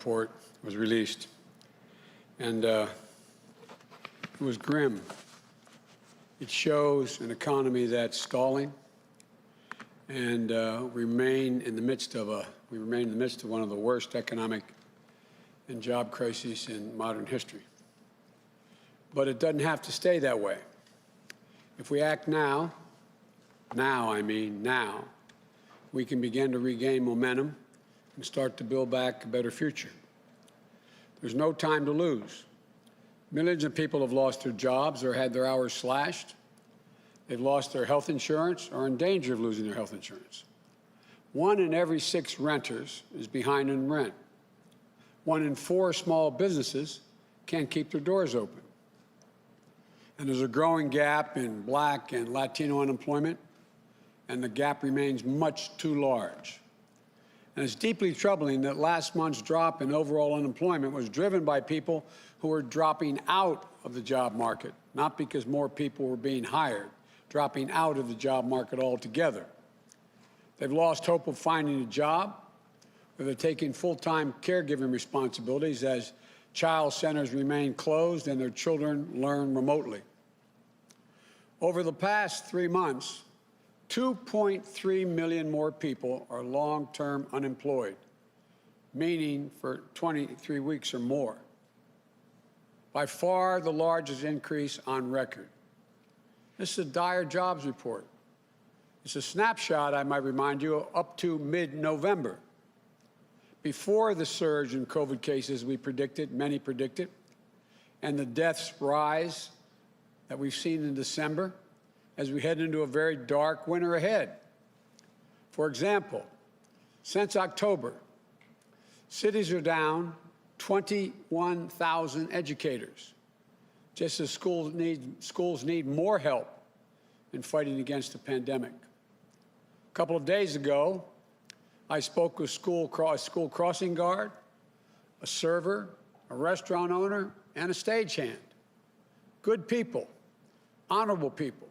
report was released, and it was grim. It shows an economy that's stalling, and we remain in the midst of one of the worst economic and job crises in modern history. But it doesn't have to stay that way. If we act now, we can begin to regain momentum and start to build back a better future. There's no time to lose. Millions of people have lost their jobs or had their hours slashed. They've lost their health insurance or are in danger of losing their health insurance. 1 in every 6 renters is behind in rent. 1 in 4 small businesses can't keep their doors open. And there's a growing gap in Black and Latino unemployment, and the gap remains much too large. And it's deeply troubling that last month's drop in overall unemployment was driven by people who were dropping out of the job market, not because more people were being hired, dropping out of the job market altogether. They've lost hope of finding a job, or they're taking full-time caregiving responsibilities as child centers remain closed and their children learn remotely. Over the past 3 months, 2.3 million more people are long-term unemployed, meaning for 23 weeks or more. By far the largest increase on record. This is a dire jobs report. It's a snapshot, I might remind you, up to mid-November. Before the surge in COVID cases many predicted, and the deaths rise that we've seen in December, as we head into a very dark winter ahead. For example, since October, cities are down 21,000 educators, just as schools need more help in fighting against the pandemic. A couple of days ago, I spoke with a school crossing guard, a server, a restaurant owner, and a stagehand. Good people, honorable people,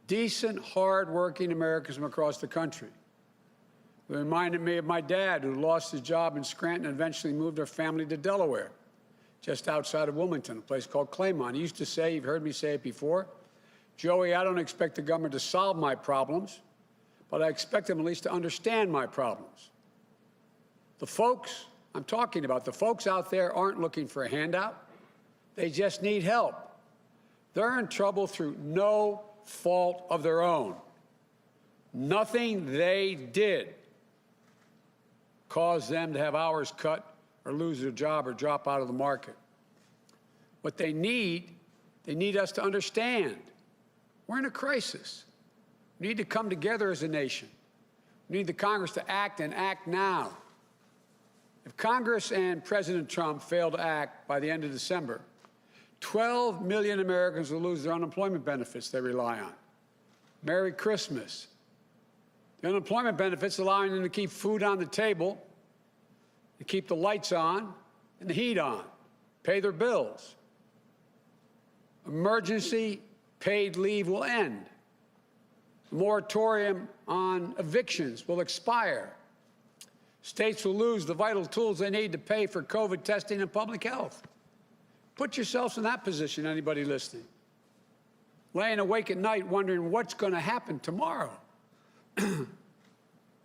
decent, hard-working Americans from across the country. It reminded me of my dad, who lost his job in Scranton and eventually moved our family to Delaware, just outside of Wilmington, a place called Claymont. He used to say, you've heard me say it before, Joey, I don't expect the government to solve my problems, but I expect them at least to understand my problems. The folks I'm talking about, the folks out there aren't looking for a handout. They just need help. They're in trouble through no fault of their own. Nothing they did caused them to have hours cut or lose their job or drop out of the market. What they need us to understand. We're in a crisis. We need to come together as a nation. We need the Congress to act and act now. If Congress and President Trump fail to act by the end of December, 12 million Americans will lose their unemployment benefits they rely on. Merry Christmas. The unemployment benefits allowing them to keep food on the table, to keep the lights on and the heat on, pay their bills. Emergency paid leave will end. The moratorium on evictions will expire. States will lose the vital tools they need to pay for COVID testing and public health. Put yourselves in that position, anybody listening. Laying awake at night wondering what's going to happen tomorrow.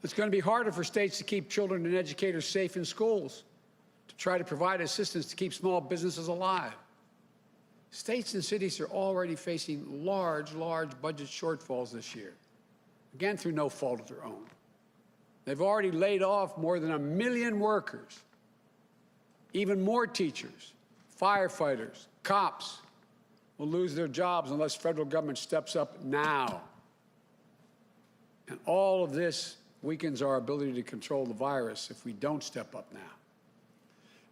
It's going to be harder for states to keep children and educators safe in schools, to try to provide assistance to keep small businesses alive. States and cities are already facing large budget shortfalls this year, again through no fault of their own. They've already laid off more than 1 million workers, even more teachers, firefighters, cops will lose their jobs unless federal government steps up now. And all of this weakens our ability to control the virus if we don't step up now.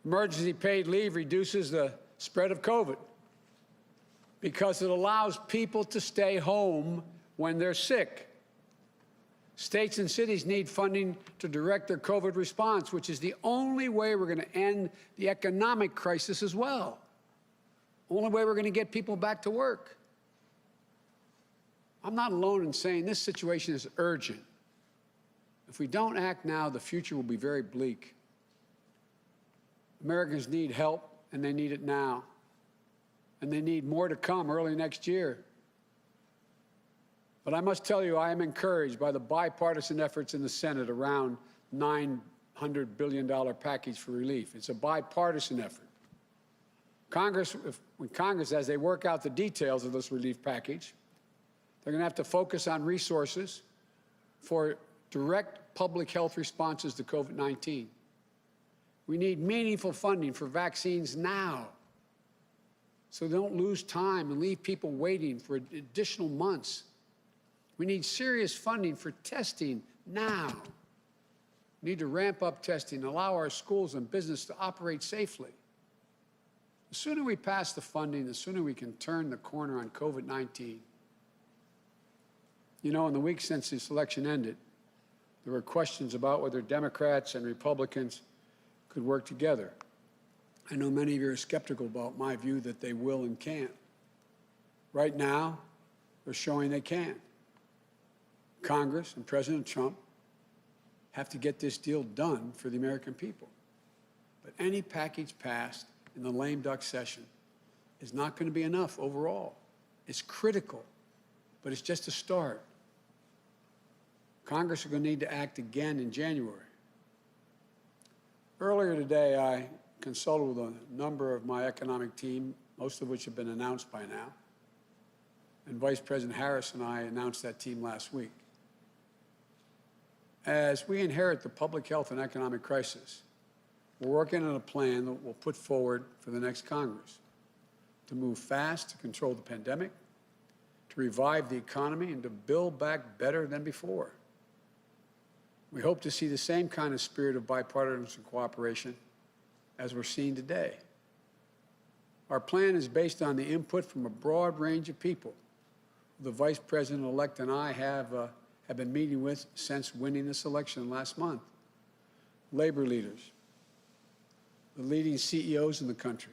Emergency paid leave reduces the spread of COVID because it allows people to stay home when they're sick. States and cities need funding to direct their COVID response, which is the only way we're going to end the economic crisis as well. Only way we're going to get people back to work. I'm not alone in saying this situation is urgent. If we don't act now, the future will be very bleak. Americans need help, and they need it now. And they need more to come early next year. But I must tell you, I am encouraged by the bipartisan efforts in the Senate around $900 billion package for relief. It's a bipartisan effort. When Congress, as they work out the details of this relief package, they're going to have to focus on resources for direct public health responses to COVID-19. We need meaningful funding for vaccines now, so don't lose time and leave people waiting for additional months. We need serious funding for testing now. We need to ramp up testing, allow our schools and business to operate safely. The sooner we pass the funding, the sooner we can turn the corner on COVID-19. You know, in the week since this election ended, there were questions about whether Democrats and Republicans could work together. I know many of you are skeptical about my view that they will and can. Right now, they're showing they can. Congress and President Trump have to get this deal done for the American people. But any package passed in the lame duck session is not going to be enough overall. It's critical, but it's just a start. Congress are going to need to act again in January. Earlier today, I consulted with a number of my economic team, most of which have been announced by now. And Vice President Harris and I announced that team last week. As we inherit the public health and economic crisis, we're working on a plan that we'll put forward for the next Congress to move fast to control the pandemic, to revive the economy, and to build back better than before. We hope to see the same kind of spirit of bipartisan cooperation as we're seeing today. Our plan is based on the input from a broad range of people. The Vice President-elect and I have been meeting with since winning this election last month. Labor leaders, the leading CEOs in the country,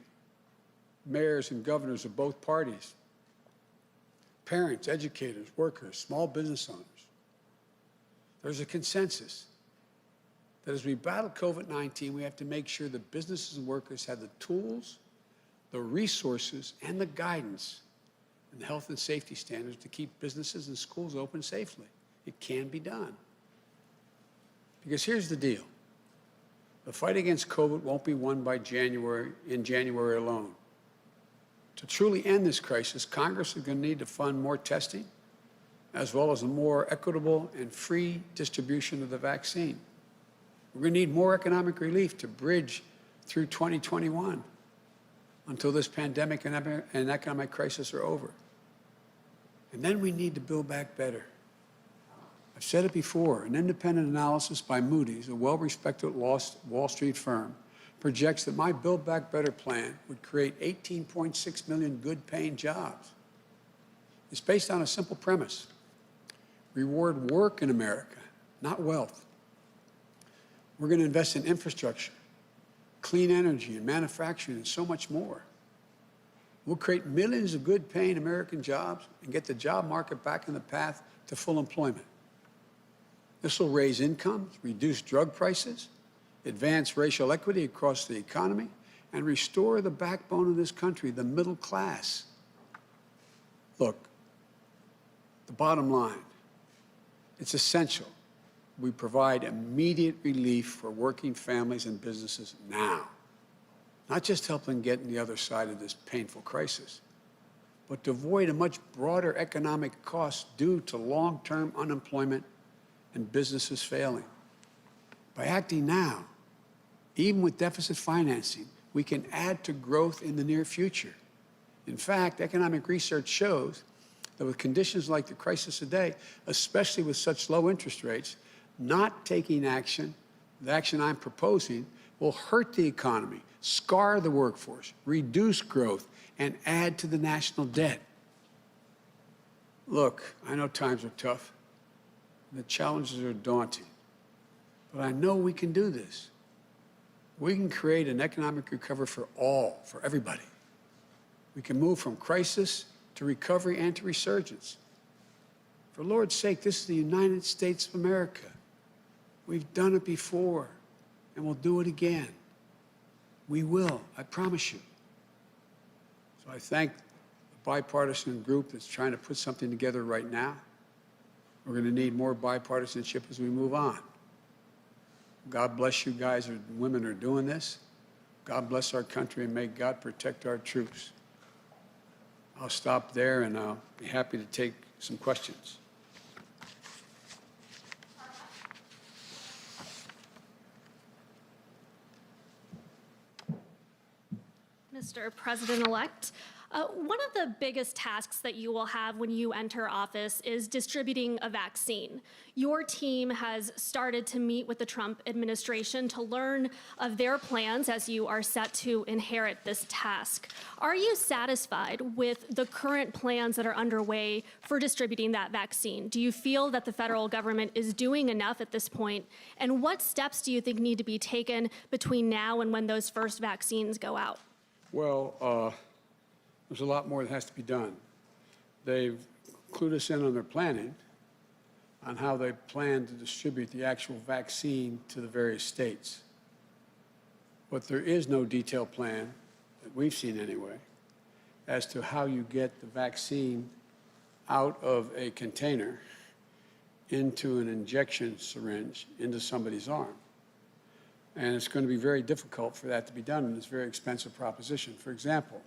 mayors and governors of both parties, parents, educators, workers, small business owners. There's a consensus that as we battle COVID-19, we have to make sure that businesses and workers have the tools, the resources, and the guidance and the health and safety standards to keep businesses and schools open safely. It can be done. Because here's the deal. The fight against COVID won't be won by January alone. To truly end this crisis, Congress is going to need to fund more testing, as well as a more equitable and free distribution of the vaccine. We're going to need more economic relief to bridge through 2021 until this pandemic and economic crisis are over. And then we need to build back better. I've said it before, an independent analysis by Moody's, a well-respected Wall Street firm, projects that my Build Back Better plan would create 18.6 million good-paying jobs. It's based on a simple premise. Reward work in America, not wealth. We're going to invest in infrastructure, clean energy, and manufacturing, and so much more. We'll create millions of good-paying American jobs and get the job market back in the path to full employment. This will raise incomes, reduce drug prices, advance racial equity across the economy, and restore the backbone of this country, the middle class. Look, the bottom line, it's essential we provide immediate relief for working families and businesses now, not just help them get on the other side of this painful crisis, but to avoid a much broader economic cost due to long-term unemployment and businesses failing. By acting now, even with deficit financing, we can add to growth in the near future. In fact, economic research shows that with conditions like the crisis today, especially with such low interest rates, not taking action, the action I'm proposing, will hurt the economy, scar the workforce, reduce growth, and add to the national debt. Look, I know times are tough. The challenges are daunting. But I know we can do this. We can create an economic recovery for all, for everybody. We can move from crisis to recovery and to resurgence. For Lord's sake, this is the United States of America. We've done it before, and we'll do it again. We will, I promise you. So I thank the bipartisan group that's trying to put something together right now. We're going to need more bipartisanship as we move on. God bless you guys and women are doing this. God bless our country, and may God protect our troops. I'll stop there, and I'll be happy to take some questions. Mr. President-elect, one of the biggest tasks that you will have when you enter office is distributing a vaccine. Your team has started to meet with the Trump administration to learn of their plans as you are set to inherit this task. Are you satisfied with the current plans that are underway for distributing that vaccine? Do you feel that the federal government is doing enough at this point? And what steps do you think need to be taken between now and when those first vaccines go out? Well, there's a lot more that has to be done. They've clued us in on their planning on how they plan to distribute the actual vaccine to the various states. But there is no detailed plan, that we've seen anyway, as to how you get the vaccine out of a container into an injection syringe into somebody's arm. And it's going to be very difficult for that to be done, and it's a very expensive proposition. For example,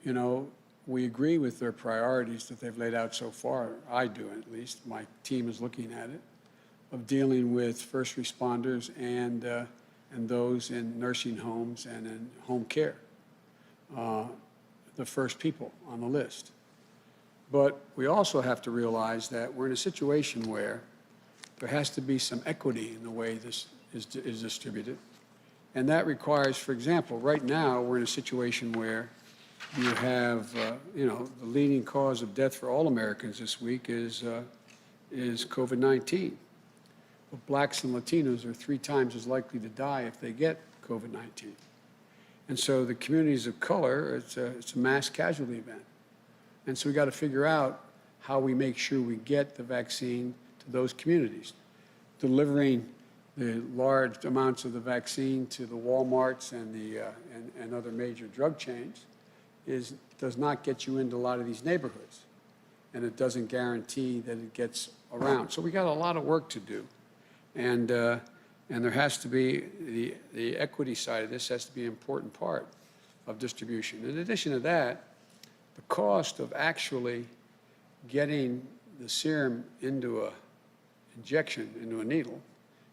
you know, we agree with their priorities that they've laid out so far. I do, at least. My team is looking at it, of dealing with first responders and those in nursing homes and in home care, the first people on the list. But we also have to realize that we're in a situation where there has to be some equity in the way this is distributed. And that requires, for example, right now we're in a situation where you have, you know, the leading cause of death for all Americans this week is COVID-19. But blacks and Latinos are 3 times as likely to die if they get COVID-19. And so the communities of color, it's a mass casualty event. And so we got to figure out how we make sure we get the vaccine to those communities. Delivering the large amounts of the vaccine to the Walmarts and other major drug chains does not get you into a lot of these neighborhoods, and it doesn't guarantee that it gets around. So we got a lot of work to do, and there has to be the equity side of this has to be an important part of distribution. In addition to that, the cost of actually getting the serum into into a needle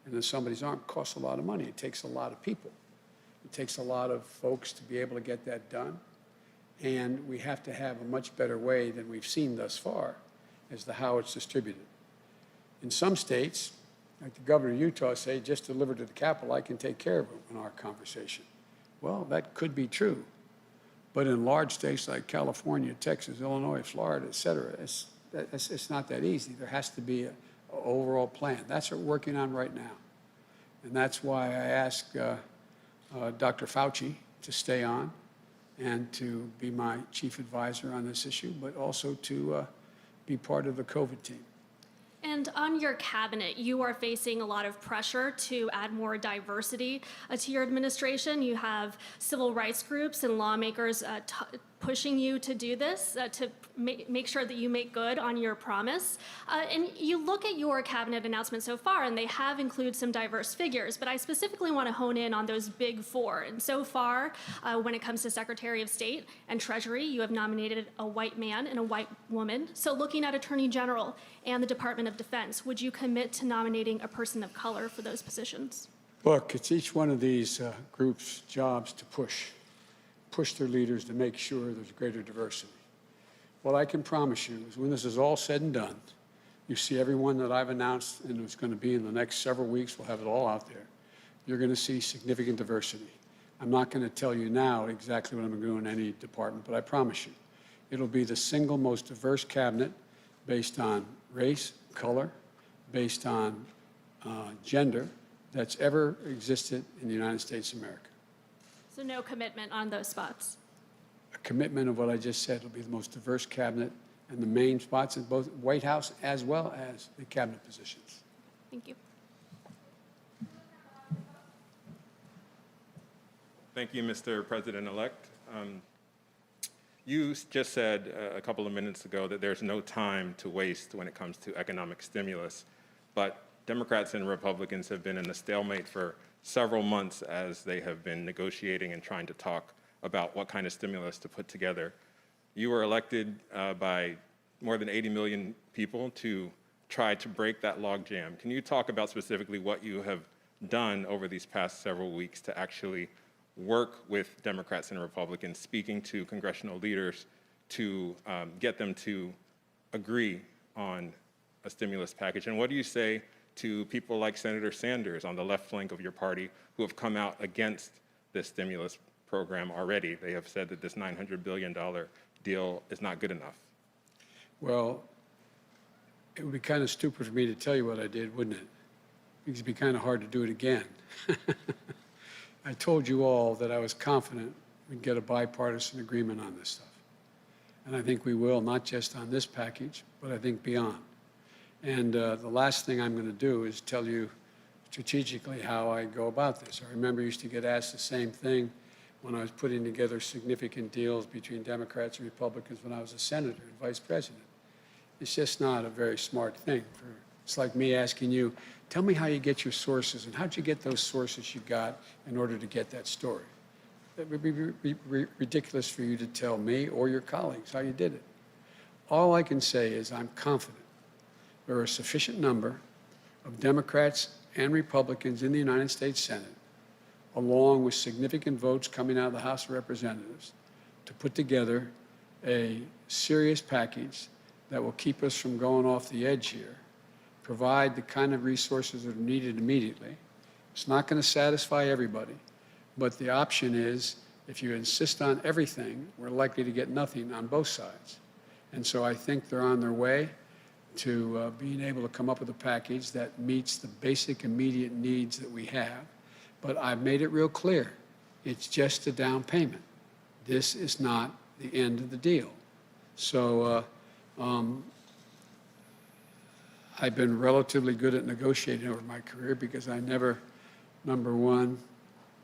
into somebody's arm costs a lot of money. It takes a lot of people. It takes a lot of folks to be able to get that done. And we have to have a much better way than we've seen thus far as to how it's distributed. In some states, like the governor of Utah say, just deliver to the Capitol, I can take care of it in our conversation. Well, that could be true. But in large states like California, Texas, Illinois, Florida, et cetera, it's not that easy. There has to be an overall plan. That's what we're working on right now. And that's why I asked Dr. Fauci to stay on and to be my chief advisor on this issue, but also to be part of the COVID team. And on your cabinet, you are facing a lot of pressure to add more diversity to your administration. You have civil rights groups and lawmakers pushing you to do this, to make sure that you make good on your promise. And you look at your cabinet announcement so far, and they have included some diverse figures, but I specifically want to hone in on those big 4. And so far, when it comes to Secretary of State and Treasury, you have nominated a white man and a white woman. So looking at Attorney General and the Department of Defense, would you commit to nominating a person of color for those positions? Look, it's each one of these groups' jobs to push their leaders to make sure there's greater diversity. What I can promise you is when this is all said and done, you see everyone that I've announced and it's going to be in the next several weeks, we'll have it all out there. You're going to see significant diversity. I'm not going to tell you now exactly what I'm going to do in any department, but I promise you, it'll be the single most diverse cabinet based on race, color, based on gender that's ever existed in the United States of America. So no commitment on those spots? A commitment of what I just said. It'll be the most diverse cabinet and the main spots in both White House as well as the cabinet positions. Thank you. Thank you, Mr. President-elect. You just said a couple of minutes ago that there's no time to waste when it comes to economic stimulus, but Democrats and Republicans have been in a stalemate for several months as they have been negotiating and trying to talk about what kind of stimulus to put together. You were elected by more than 80 million people to try to break that logjam. Can you talk about specifically what you have done over these past several weeks to actually work with Democrats and Republicans, speaking to congressional leaders to get them to agree on a stimulus package? And what do you say to people like Senator Sanders on the left flank of your party who have come out against this stimulus program already? They have said that this $900 billion deal is not good enough. Well, it would be kind of stupid for me to tell you what I did, wouldn't it? Because it'd be kind of hard to do it again. I told you all that I was confident we'd get a bipartisan agreement on this stuff. And I think we will, not just on this package, but I think beyond. And the last thing I'm going to do is tell you strategically how I go about this. I remember I used to get asked the same thing when I was putting together significant deals between Democrats and Republicans when I was a senator and vice president. It's just not a very smart thing. It's like me asking you, tell me how you get your sources and how'd you get those sources you got in order to get that story. It would be ridiculous for you to tell me or your colleagues how you did it. All I can say is I'm confident there are a sufficient number of Democrats and Republicans in the United States Senate, along with significant votes coming out of the House of Representatives, to put together a serious package that will keep us from going off the edge here, provide the kind of resources that are needed immediately. It's not going to satisfy everybody, but the option is if you insist on everything, we're likely to get nothing on both sides. And so I think they're on their way to being able to come up with a package that meets the basic immediate needs that we have. But I've made it real clear, it's just a down payment. This is not the end of the deal. So I've been relatively good at negotiating over my career because I never, number one,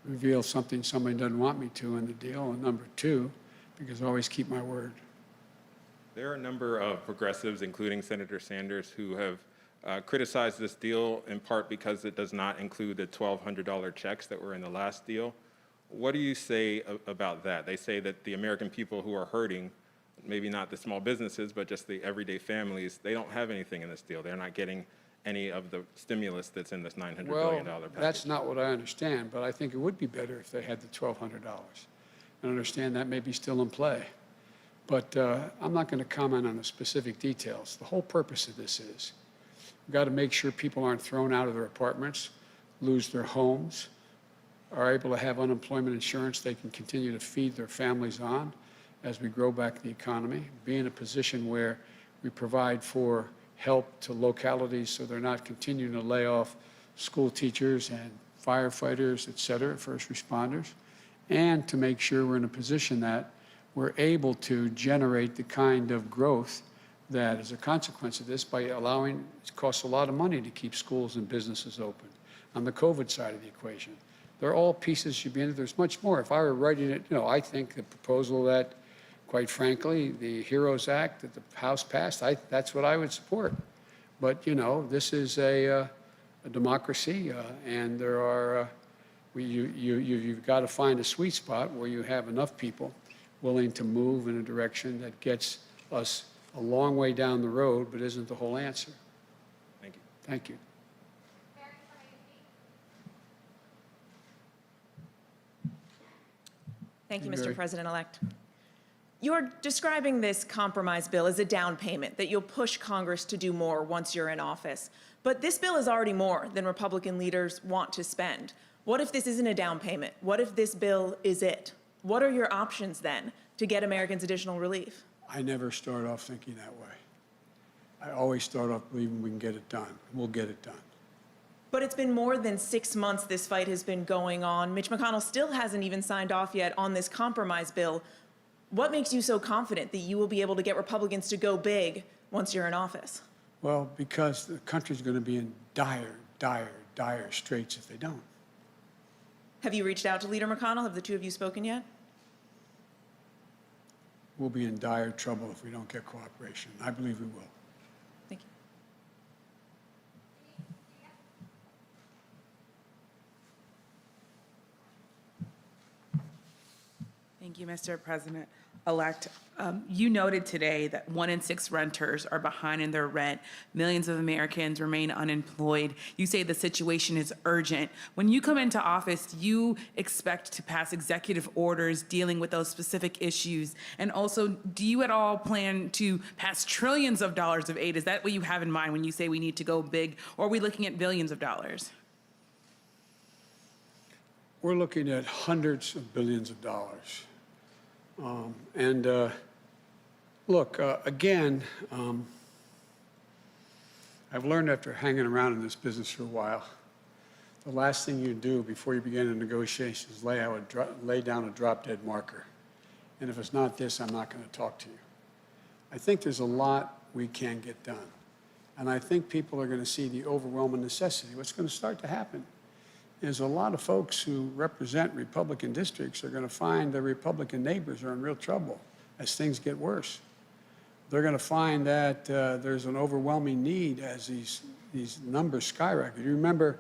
reveal something somebody doesn't want me to in the deal, and number two, because I always keep my word. There are a number of progressives, including Senator Sanders, who have criticized this deal in part because it does not include the $1,200 checks that were in the last deal. What do you say about that? They say that the American people who are hurting, maybe not the small businesses, but just the everyday families, they don't have anything in this deal. They're not getting any of the stimulus that's in this $900 billion package. That's not what I understand, but I think it would be better if they had the $1,200. I understand that may be still in play. But I'm not going to comment on the specific details. The whole purpose of this is we've got to make sure people aren't thrown out of their apartments, lose their homes, are able to have unemployment insurance they can continue to feed their families on as we grow back the economy, be in a position where we provide for help to localities so they're not continuing to lay off school teachers and firefighters, et cetera, first responders, and to make sure we're in a position that we're able to generate the kind of growth that is a consequence of this by allowing, it costs a lot of money to keep schools and businesses open on the COVID side of the equation. They're all pieces should be in it. There's much more. If I were writing it, I think the proposal that, quite frankly, the HEROES Act that the House passed, that's what I would support. But, this is a democracy, and there are, you've got to find a sweet spot where you have enough people willing to move in a direction that gets us a long way down the road, but isn't the whole answer. Thank you. Thank you. Thank you, Mary. Mr. President-elect. You're describing this compromise bill as a down payment, that you'll push Congress to do more once you're in office. But this bill is already more than Republican leaders want to spend. What if this isn't a down payment? What if this bill is it? What are your options then to get Americans additional relief? I never start off thinking that way. I always start off believing we can get it done. We'll get it done. But it's been more than 6 months this fight has been going on. Mitch McConnell still hasn't even signed off yet on this compromise bill. What makes you so confident that you will be able to get Republicans to go big once you're in office? Well, because the country's going to be in dire, dire, dire straits if they don't. Have you reached out to Leader McConnell? Have the two of you spoken yet? We'll be in dire trouble if we don't get cooperation. I believe we will. Thank you. Thank you, Mr. President-elect. You noted today that 1 in 6 renters are behind in their rent. Millions of Americans remain unemployed. You say the situation is urgent. When you come into office, do you expect to pass executive orders dealing with those specific issues? And also, do you at all plan to pass trillions of dollars of aid? Is that what you have in mind when you say we need to go big, or are we looking at billions of dollars? We're looking at hundreds of billions of dollars. Look, again, I've learned after hanging around in this business for a while, the last thing you do before you begin a negotiation is lay down a drop-dead marker. And if it's not this, I'm not going to talk to you. I think there's a lot we can get done. And I think people are going to see the overwhelming necessity. What's going to start to happen is a lot of folks who represent Republican districts are going to find their Republican neighbors are in real trouble as things get worse. They're going to find that there's an overwhelming need as these numbers skyrocket. You remember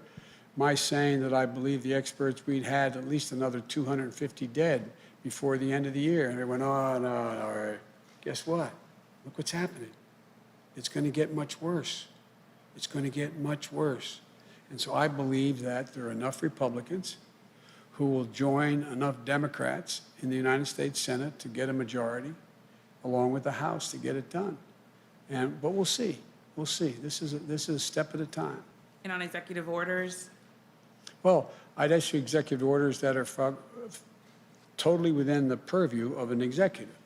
my saying that I believe the experts we'd had at least another 250 dead before the end of the year. And they went, oh, no, all right. Guess what? Look what's happening. It's going to get much worse. It's going to get much worse. And so I believe that there are enough Republicans who will join enough Democrats in the United States Senate to get a majority, along with the House to get it done. But we'll see. We'll see. This is a step at a time. And on executive orders? Well, I'd issue executive orders that are totally within the purview of an executive.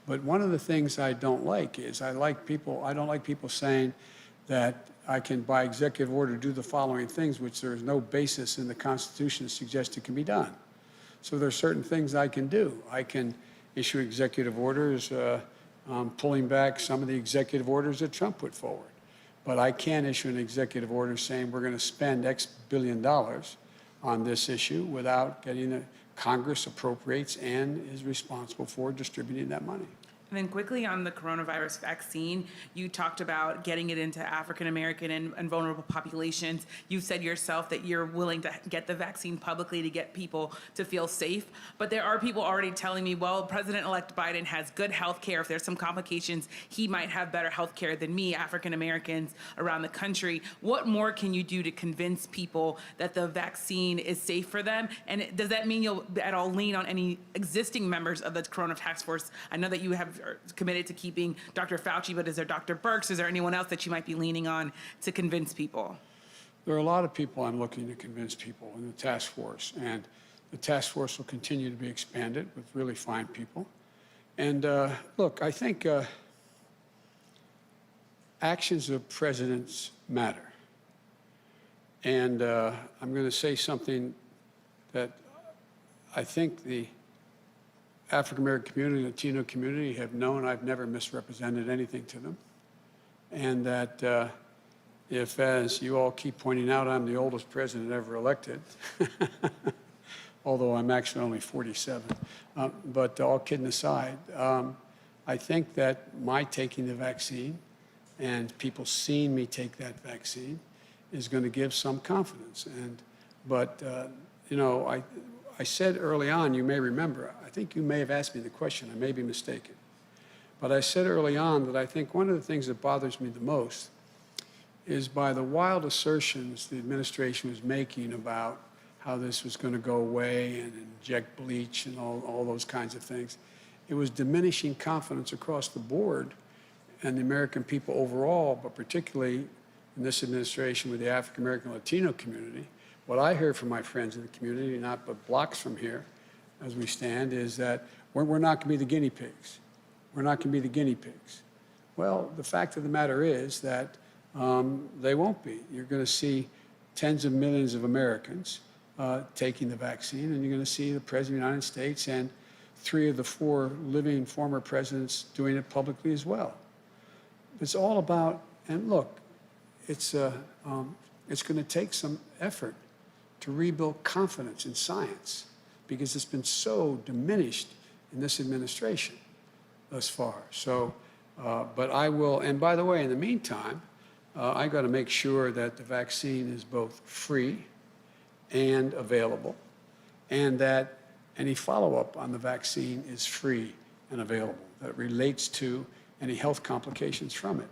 But one of the things I don't like is I don't like people saying that I can, by executive order, do the following things, which there is no basis in the Constitution to suggest it can be done. So there are certain things I can do. I can issue executive orders pulling back some of the executive orders that Trump put forward. But I can't issue an executive order saying we're going to spend X billion dollars on this issue without getting the Congress appropriates and is responsible for distributing that money. And then quickly on the coronavirus vaccine, you talked about getting it into African American and vulnerable populations. You said yourself that you're willing to get the vaccine publicly to get people to feel safe. But there are people already telling me, well, President-elect Biden has good health care. If there's some complications, he might have better health care than me, African Americans around the country. What more can you do to convince people that the vaccine is safe for them? And does that mean you'll at all lean on any existing members of the Corona Task Force? I know that you have committed to keeping Dr. Fauci, but is there Dr. Birx? Is there anyone else that you might be leaning on to convince people? There are a lot of people I'm looking to convince people in the task force, and the task force will continue to be expanded with really fine people. And look, I think actions of presidents matter. And I'm going to say something that I think the African-American community, Latino community have known I've never misrepresented anything to them. And that if, as you all keep pointing out, I'm the oldest president ever elected, although I'm actually only 47. But all kidding aside, I think that my taking the vaccine and people seeing me take that vaccine is going to give some confidence. But you know, I said early on, you may remember, I think you may have asked me the question, I may be mistaken. But I said early on that I think one of the things that bothers me the most is by the wild assertions the administration was making about how this was going to go away and inject bleach and all those kinds of things. It was diminishing confidence across the board and the American people overall, but particularly in this administration with the African American Latino community. What I heard from my friends in the community, not but blocks from here as we stand, is that we're not going to be the guinea pigs. We're not going to be the guinea pigs. Well, the fact of the matter is that they won't be. You're going to see tens of millions of Americans taking the vaccine, and you're going to see the President of the United States and 3 of the 4 living former presidents doing it publicly as well. It's all about, and look, it's going to take some effort to rebuild confidence in science because it's been so diminished in this administration thus far. So, but I will, and by the way, in the meantime, I got to make sure that the vaccine is both free and available, and that any follow-up on the vaccine is free and available, that it relates to any health complications from it.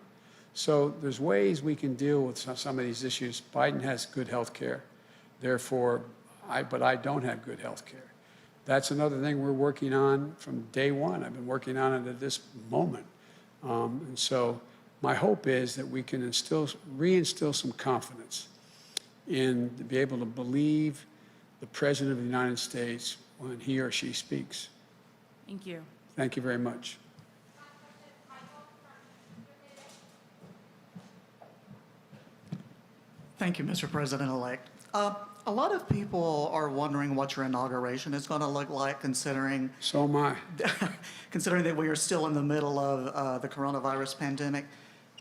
So there's ways we can deal with some of these issues. Biden has good health care, therefore, but I don't have good health care. That's another thing we're working on from day one. I've been working on it at this moment. And so my hope is that we can reinstill some confidence in to be able to believe the President of the United States when he or she speaks. Thank you. Thank you very much. Thank you, Mr. President-elect. A lot of people are wondering what your inauguration is going to look like, considering So am I. considering that we are still in the middle of the coronavirus pandemic.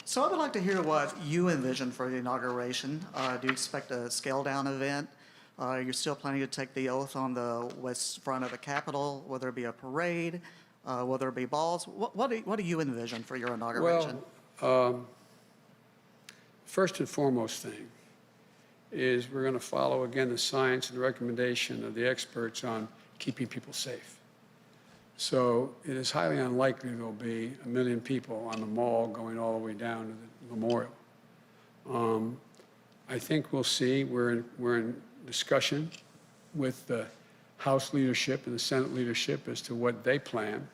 So I would like to hear what you envision for the inauguration. Do you expect a scaled-down event? You're still planning to take the oath on the west front of the Capitol? Will there be a parade? Will there be balls? What do you envision for your inauguration? Well, first and foremost thing is we're going to follow, again, the science and the recommendation of the experts on keeping people safe. So it is highly unlikely there'll be 1 million people on the mall going all the way down to the memorial. I think we'll see. We're in discussion with the House leadership and the Senate leadership as to what they plan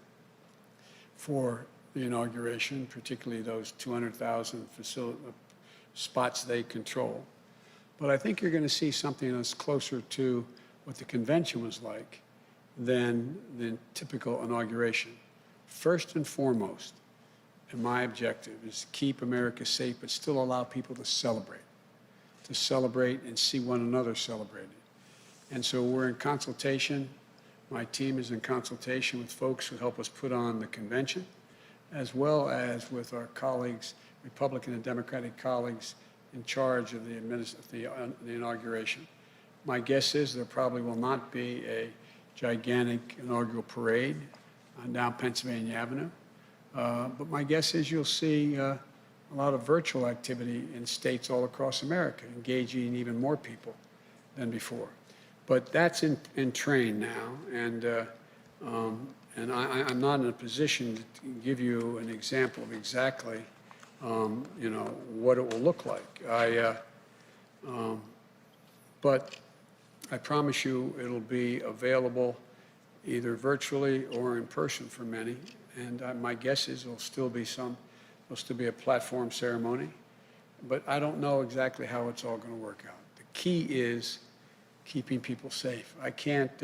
for the inauguration, particularly those 200,000 spots they control. But I think you're going to see something that's closer to what the convention was like than the typical inauguration. First and foremost, and my objective is to keep America safe, but still allow people to celebrate and see one another celebrating. And so we're in consultation. My team is in consultation with folks who help us put on the convention, as well as with our colleagues, Republican and Democratic colleagues, in charge of the inauguration. My guess is there probably will not be a gigantic inaugural parade on down Pennsylvania Avenue, but my guess is you'll see a lot of virtual activity in states all across America, engaging even more people than before. But that's in train now, and I'm not in a position to give you an example of exactly what it will look like. But I promise you it'll be available either virtually or in person for many. And my guess is there'll still be a platform ceremony. But I don't know exactly how it's all going to work out. The key is keeping people safe. I can't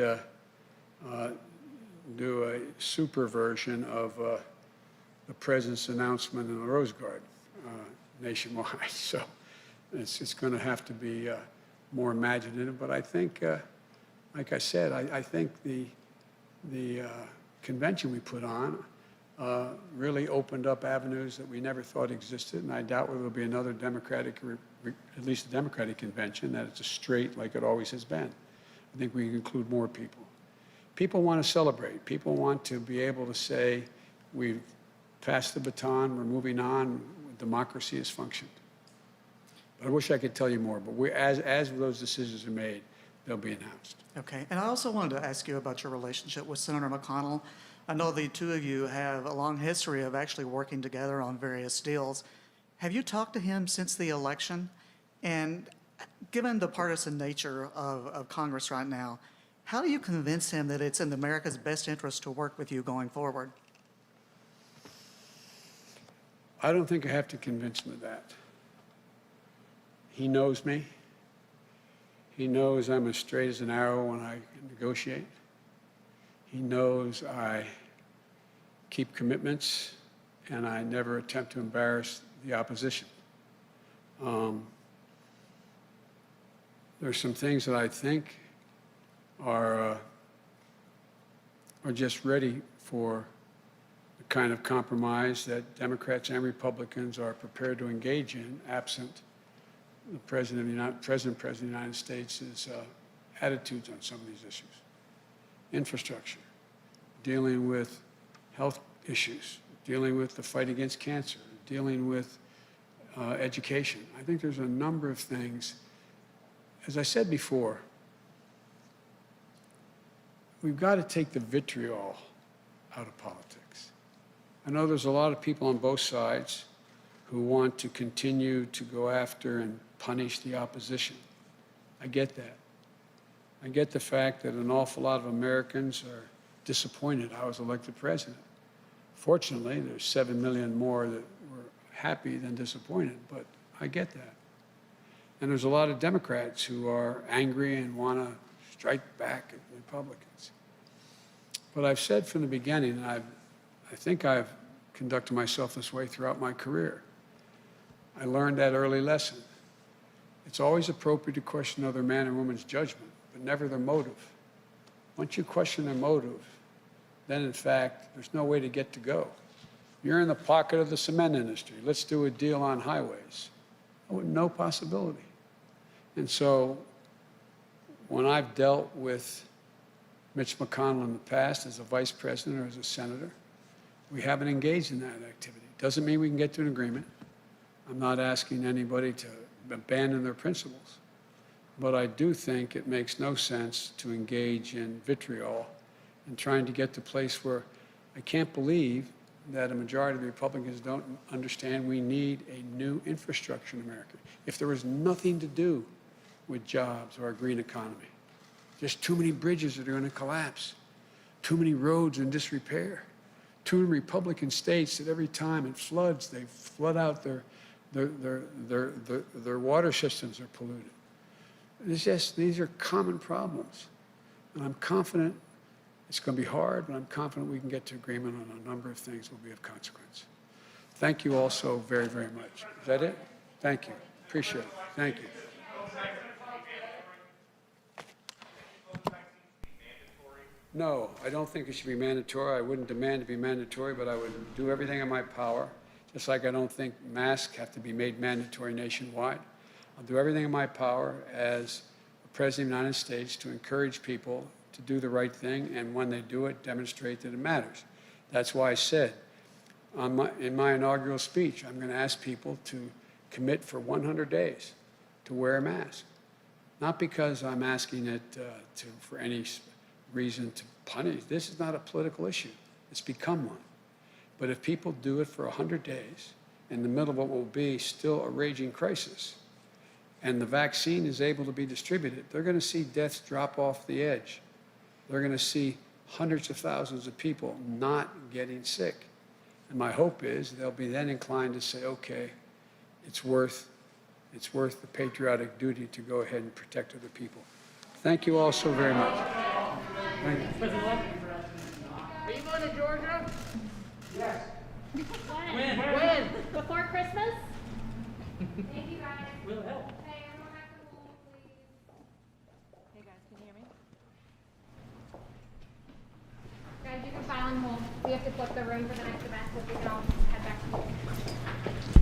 do a super version of the president's announcement in the Rose Garden nationwide. So it's going to have to be more imaginative. But I think, like I said, I think the convention we put on really opened up avenues that we never thought existed. And I doubt there will be another Democratic, at least a Democratic convention, that it's a straight like it always has been. I think we can include more people. People want to celebrate. People want to be able to say, we've passed the baton, we're moving on, democracy has functioned. But I wish I could tell you more, but as those decisions are made, they'll be announced. Okay, and I also wanted to ask you about your relationship with Senator McConnell. I know the two of you have a long history of actually working together on various deals. Have you talked to him since the election? And given the partisan nature of Congress right now, how do you convince him that it's in America's best interest to work with you going forward? I don't think I have to convince him of that. He knows me. He knows I'm as straight as an arrow when I negotiate. He knows I keep commitments and I never attempt to embarrass the opposition. There's some things that I think are just ready for the kind of compromise that Democrats and Republicans are prepared to engage in, absent the President of the United States' attitudes on some of these issues. Infrastructure, dealing with health issues, dealing with the fight against cancer, dealing with education. I think there's a number of things. As I said before, we've got to take the vitriol out of politics. I know there's a lot of people on both sides who want to continue to go after and punish the opposition. I get that. I get the fact that an awful lot of Americans are disappointed I was elected president. Fortunately, there's 7 million more that were happy than disappointed, but I get that. And there's a lot of Democrats who are angry and want to strike back at the Republicans. But I've said from the beginning, and I think I've conducted myself this way throughout my career. I learned that early lesson. It's always appropriate to question other man and woman's judgment, but never their motive. Once you question their motive, then in fact, there's no way to get to go. You're in the pocket of the cement industry. Let's do a deal on highways. No possibility. And so when I've dealt with Mitch McConnell in the past as a vice president or as a senator, we haven't engaged in that activity. Doesn't mean we can get to an agreement. I'm not asking anybody to abandon their principles. But I do think it makes no sense to engage in vitriol and trying to get to a place where I can't believe that a majority of the Republicans don't understand we need a new infrastructure in America. If there was nothing to do with jobs or a green economy, there's too many bridges that are going to collapse, too many roads in disrepair, too many Republican states that every time it floods, they flood out their water systems are polluted. It's just, these are common problems. And I'm confident it's going to be hard, but I'm confident we can get to agreement on a number of things that will be of consequence. Thank you all so very, very much. Is that it? Thank you. Appreciate it. Thank you. No, I don't think it should be mandatory. I wouldn't demand to be mandatory, but I would do everything in my power, just like I don't think masks have to be made mandatory nationwide. I'll do everything in my power as the President of the United States to encourage people to do the right thing, and when they do it, demonstrate that it matters. That's why I said in my inaugural speech, I'm going to ask people to commit for 100 days to wear a mask. Not because I'm asking it for any reason to punish. This is not a political issue. It's become one. But if people do it for 100 days, in the middle of what will be still a raging crisis, and the vaccine is able to be distributed, they're going to see deaths drop off the edge. They're going to see hundreds of thousands of people not getting sick. And my hope is they'll be then inclined to say, okay, it's worth the patriotic duty to go ahead and protect other people. Thank you all so very much. Thank you. Are you going to Georgia? Yes. When? Before Christmas? Thank you guys. Will help. Hey, everyone back to the wall, please. Hey guys, can you hear me? Guys, you can file and hold. We have to flip the room for the next event, so we can all head back to the